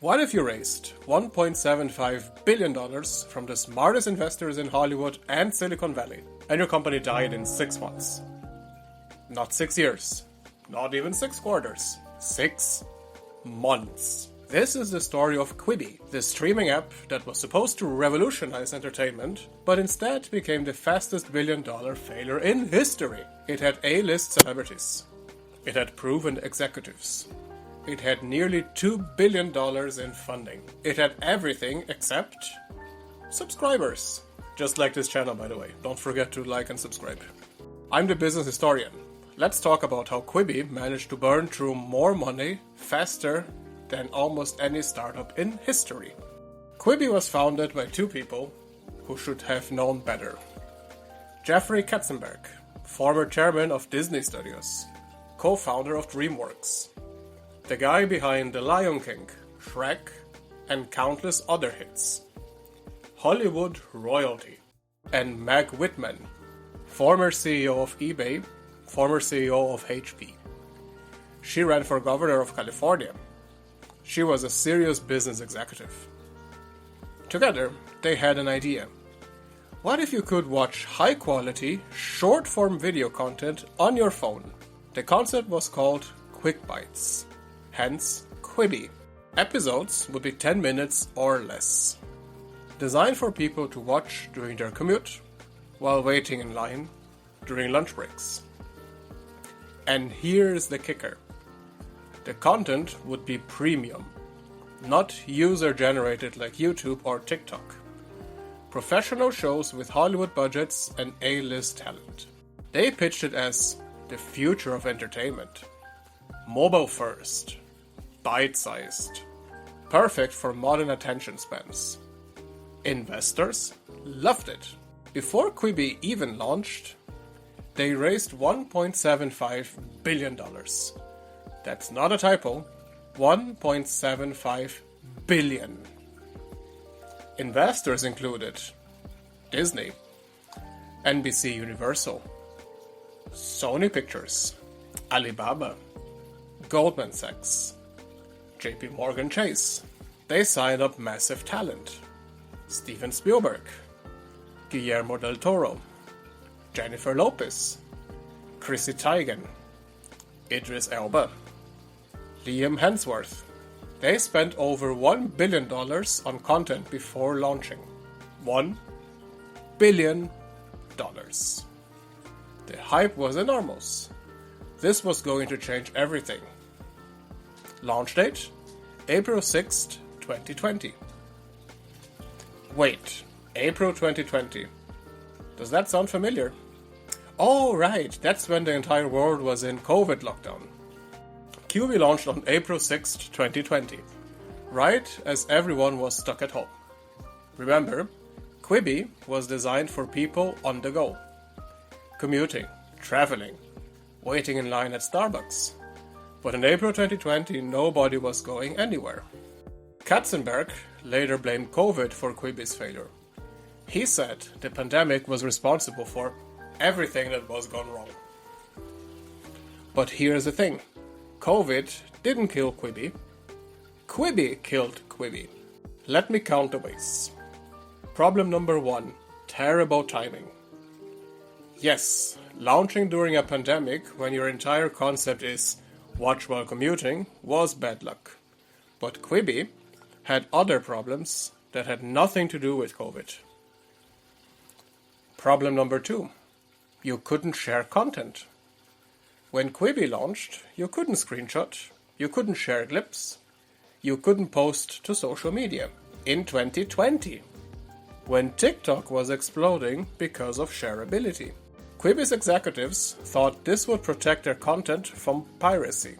What if you raised $1.75 billion from the smartest investors in Hollywood and Silicon Valley, and your company died in 6 months? Not 6 years, not even 6 quarters, 6 months. This is the story of Quibi, the streaming app that was supposed to revolutionize entertainment, but instead became the fastest billion-dollar failure in history. It had A-list celebrities. It had proven executives. It had nearly $2 billion in funding. It had everything except subscribers. Just like this channel, by the way. Don't forget to like and subscribe. I'm the business historian. Let's talk about how Quibi managed to burn through more money faster than almost any startup in history. Quibi was founded by 2 people who should have known better. Jeffrey Katzenberg, former chairman of Disney Studios, co-founder of DreamWorks, the guy behind The Lion King, Shrek, and countless other hits. Hollywood royalty. And Meg Whitman, former CEO of eBay, former CEO of HP. She ran for governor of California. She was a serious business executive. Together, they had an idea. What if you could watch high-quality, short-form video content on your phone? The concept was called Quick Bites. Hence, Quibi. Episodes would be 10 minutes or less. Designed for people to watch during their commute, while waiting in line, during lunch breaks. And here's the kicker. The content would be premium, not user-generated like YouTube or TikTok. Professional shows with Hollywood budgets and A-list talent. They pitched it as the future of entertainment. Mobile first. Bite-sized. Perfect for modern attention spans. Investors loved it. Before Quibi even launched, they raised $1.75 billion. That's not a typo. 1.75 billion. Investors included Disney, NBC Universal, Sony Pictures, Alibaba, Goldman Sachs, JP Morgan Chase. They signed up massive talent. Steven Spielberg, Guillermo del Toro, Jennifer Lopez, Chrissy Teigen, Idris Elba, Liam Hemsworth. They spent over $1 billion on content before launching. $1 billion. The hype was enormous. This was going to change everything. Launch date? April 6th, 2020. Wait, April 2020. Does that sound familiar? Oh right, that's when the entire world was in COVID lockdown. Quibi launched on April 6th, 2020, right as everyone was stuck at home. Remember, Quibi was designed for people on the go. Commuting, traveling, waiting in line at Starbucks. But in April 2020, nobody was going anywhere. Katzenberg later blamed COVID for Quibi's failure. He said the pandemic was responsible for everything that was gone wrong. But here's the thing. COVID didn't kill Quibi. Quibi killed Quibi. Let me count the ways. Problem number 1. Terrible timing. Yes, launching during a pandemic when your entire concept is watch while commuting was bad luck. But Quibi had other problems that had nothing to do with COVID. Problem number 2. You couldn't share content. When Quibi launched, you couldn't screenshot, you couldn't share clips, you couldn't post to social media. In 2020, when TikTok was exploding because of shareability. Quibi's executives thought this would protect their content from piracy.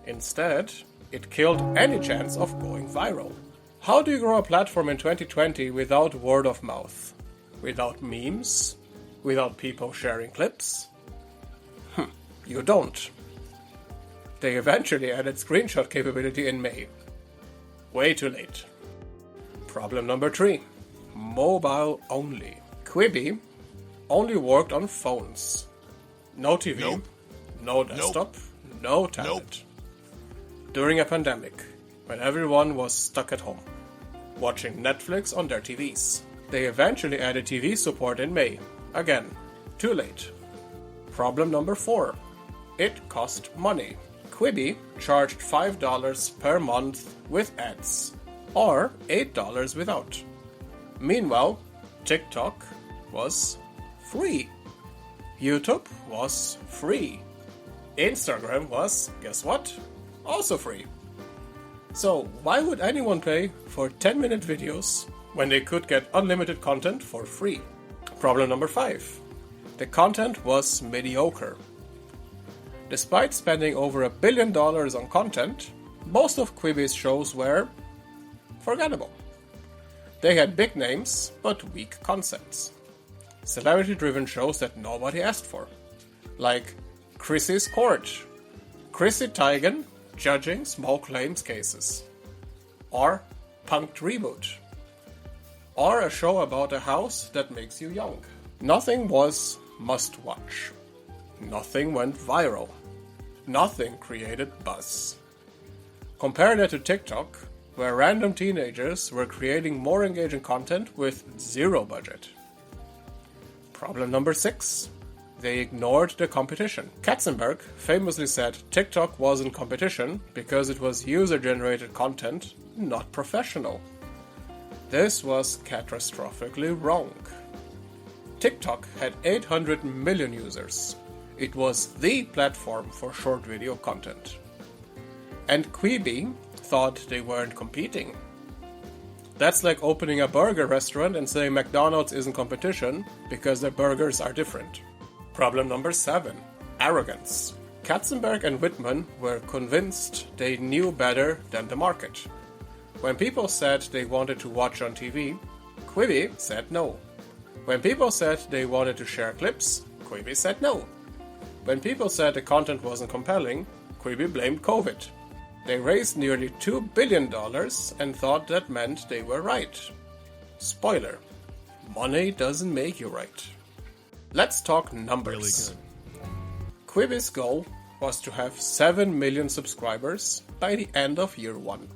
Instead, it killed any chance of going viral. How do you grow a platform in 2020 without word of mouth? Without memes? Without people sharing clips? You don't. They eventually added screenshot capability in May. Way too late. Problem number 3. Mobile only. Quibi only worked on phones. No TV, Nope. no desktop, no tablet. During a pandemic, when everyone was stuck at home, watching Netflix on their TVs. They eventually added TV support in May. Again, too late. Problem number 4. It cost money. Quibi charged $5 per month with ads, or $8 without. Meanwhile, TikTok was free. YouTube was free. Instagram was, guess what? Also free. So why would anyone pay for 10-minute videos when they could get unlimited content for free? Problem number 5. The content was mediocre. Despite spending over $1 billion on content, most of Quibi's shows were forgettable. They had big names, but weak concepts. Celebrity-driven shows that nobody asked for, like Chrissy's Court, Chrissy Teigen judging small claims cases, or Punked Reboot, or a show about a house that makes you young. Nothing was must-watch. Nothing went viral. Nothing created buzz. Compare that to TikTok, where random teenagers were creating more engaging content with zero budget. Problem number 6. They ignored the competition. Katzenberg famously said TikTok wasn't competition because it was user-generated content, not professional. This was catastrophically wrong. TikTok had 800 million users. It was the platform for short video content. And Quibi thought they weren't competing. That's like opening a burger restaurant and saying McDonald's isn't competition because their burgers are different. Problem number 7. Arrogance. Katzenberg and Whitman were convinced they knew better than the market. When people said they wanted to watch on TV, Quibi said no. When people said they wanted to share clips, Quibi said no. When people said the content wasn't compelling, Quibi blamed COVID. They raised nearly $2 billion and thought that meant they were right. Spoiler: money doesn't make you right. Let's talk numbers. Really good. Quibi's goal was to have 7 million subscribers by the end of year 1.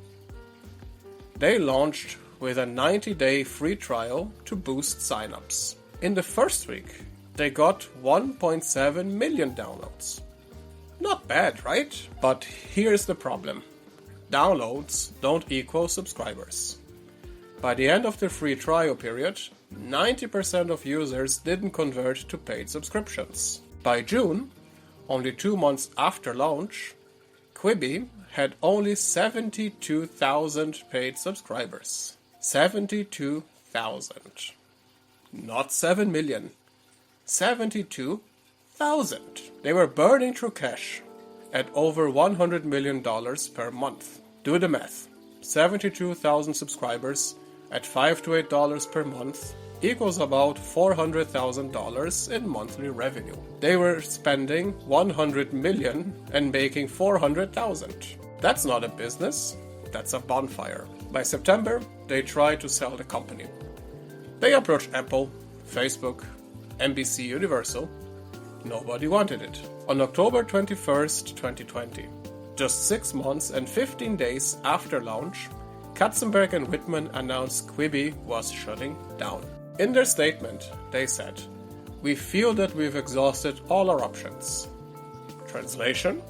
They launched with a 90-day free trial to boost signups. In the first week, they got 1.7 million downloads. Not bad, right? But here's the problem. Downloads don't equal subscribers. By the end of the free trial period, 90% of users didn't convert to paid subscriptions. By June, only 2 months after launch, Quibi had only 72,000 paid subscribers. 72,000. Not 7 million. 72,000. They were burning through cash at over $100 million per month. Do the math. 72,000 subscribers at $5 to $8 per month equals about $400,000 in monthly revenue. They were spending $100 million and making $400,000. That's not a business, that's a bonfire. By September, they tried to sell the company. They approached Apple, Facebook, NBC Universal. Nobody wanted it. On October 21st, 2020, just 6 months and 15 days after launch, Katzenberg and Whitman announced Quibi was shutting down. In their statement, they said, "We feel that we've exhausted all our options." Translation: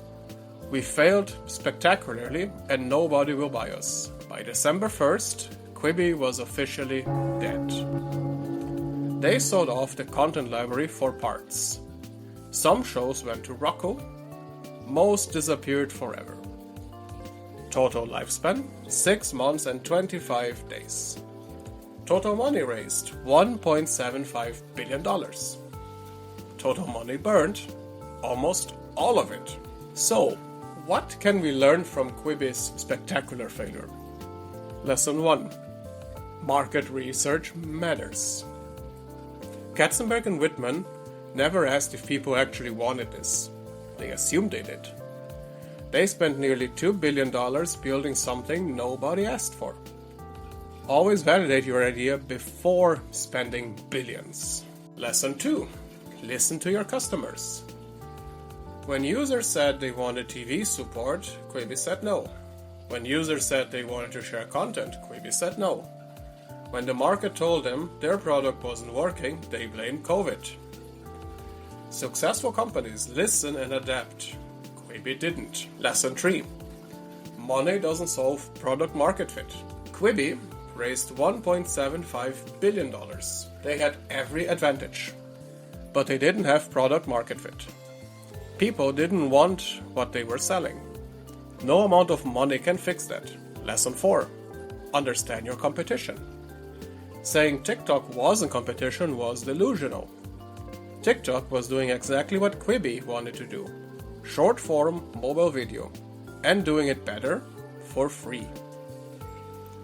"We failed spectacularly and nobody will buy us." By December 1st, Quibi was officially dead. They sold off the content library for parts. Some shows went to Roku, most disappeared forever. Total lifespan: 6 months and 25 days. Total money raised: $1.75 billion. Total money burned: almost all of it. So, what can we learn from Quibi's spectacular failure? Lesson 1. Market research matters. Katzenberg and Whitman never asked if people actually wanted this. They assumed they did. They spent nearly $2 billion building something nobody asked for. Always validate your idea before spending billions. Lesson 2. Listen to your customers. When users said they wanted TV support, Quibi said no. When users said they wanted to share content, Quibi said no. When the market told them their product wasn't working, they blamed COVID. Successful companies listen and adapt. Quibi didn't. Lesson 3. Money doesn't solve product market fit. Quibi raised $1.75 billion. They had every advantage. But they didn't have product market fit. People didn't want what they were selling. No amount of money can fix that. Lesson 4. Understand your competition. Saying TikTok wasn't competition was delusional. TikTok was doing exactly what Quibi wanted to do. Short-form mobile video. And doing it better for free.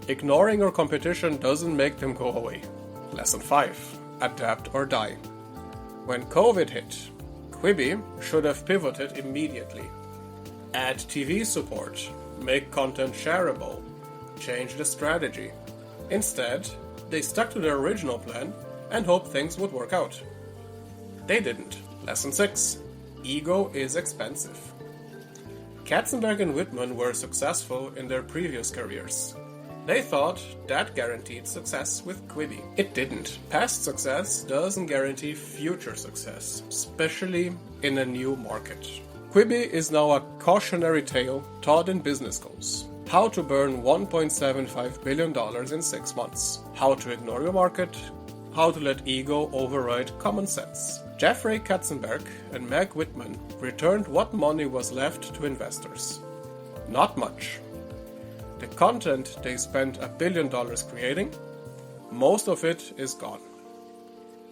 Ignoring your competition doesn't make them go away. Lesson 5. Adapt or die. When COVID hit, Quibi should have pivoted immediately. Add TV support, make content shareable, change the strategy. Instead, they stuck to their original plan and hoped things would work out. They didn't. Lesson 6. Ego is expensive. Katzenberg and Whitman were successful in their previous careers. They thought that guaranteed success with Quibi. It didn't. Past success doesn't guarantee future success, especially in a new market. Quibi is now a cautionary tale taught in business schools. How to burn $1.75 billion in 6 months. How to ignore your market. How to let ego override common sense. Jeffrey Katzenberg and Meg Whitman returned what money was left to investors. Not much. The content they spent $1 billion creating, most of it is gone.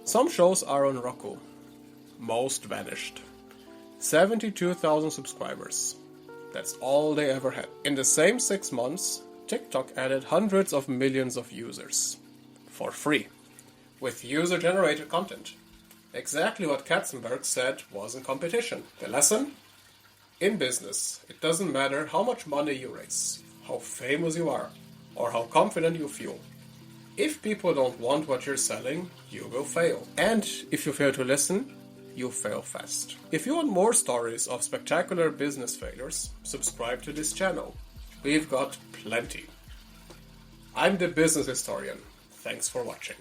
Some shows are on Roku. Most vanished. 72,000 subscribers. That's all they ever had. In the same 6 months, TikTok added hundreds of millions of users. For free. With user-generated content. Exactly what Katzenberg said wasn't competition. The lesson? In business, it doesn't matter how much money you raise, how famous you are, or how confident you feel. If people don't want what you're selling, you will fail. And if you fail to listen, you fail fast. If you want more stories of spectacular business failures, subscribe to this channel. We've got plenty. I'm the business historian. Thanks for watching.